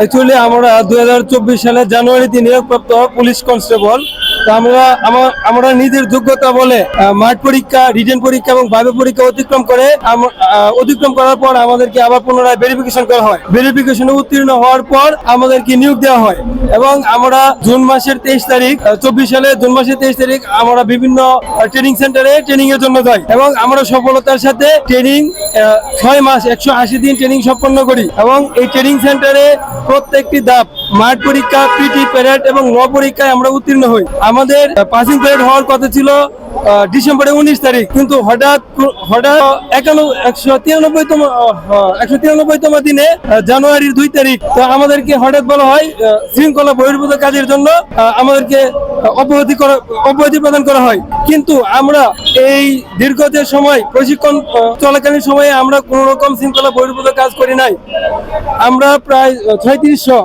Actually আমরা 2024 সালের জানুয়ারিতে নিয়োগপ্রাপ্ত পুলিশ কনস্টেবল। তো আমরা নিজের যোগ্যতা বলে মাঠ পরীক্ষা, রিটেন পরীক্ষা এবং ভাইভা পরীক্ষা অতিক্রম করার পর আমাদেরকে আবার পুনরায় ভেরিফিকেশন করা হয়। ভেরিফিকেশনে উত্তীর্ণ হওয়ার পর আমাদেরকে নিয়োগ দেওয়া হয় এবং আমরা জুন মাসের 23 তারিখ 24 সালে জুন মাসের 23 তারিখ আমরা বিভিন্ন ট্রেনিং সেন্টারে ট্রেনিং এর জন্য যাই এবং আমরা সফলতার সাথে ট্রেনিং 6 মাস 180 দিন ট্রেনিং সম্পন্ন করি এবং এই ট্রেনিং সেন্টারে প্রত্যেকটি ধাপ মাঠ পরীক্ষা, পিটি প্যারেড এবং ল পরীক্ষায় আমরা উত্তীর্ণ হই। আমাদের পাসিং প্যারেড হওয়ার কথা ছিল ডিসেম্বরের 19 তারিখ, কিন্তু হঠাৎ 193তম দিনে জানুয়ারির 2 তারিখ তো আমাদেরকে হঠাৎ বলা হয় শৃঙ্খলা বহির্ভূত কাজের জন্য আমাদেরকে অব্যাহতি প্রদান করা হয়। কিন্তু আমরা এই দীর্ঘ যে সময় প্রশিক্ষণ চলাকালীন সময়ে আমরা কোন রকম শৃঙ্খলা বহির্ভূত কাজ করি নাই। আমরা প্রায় 3600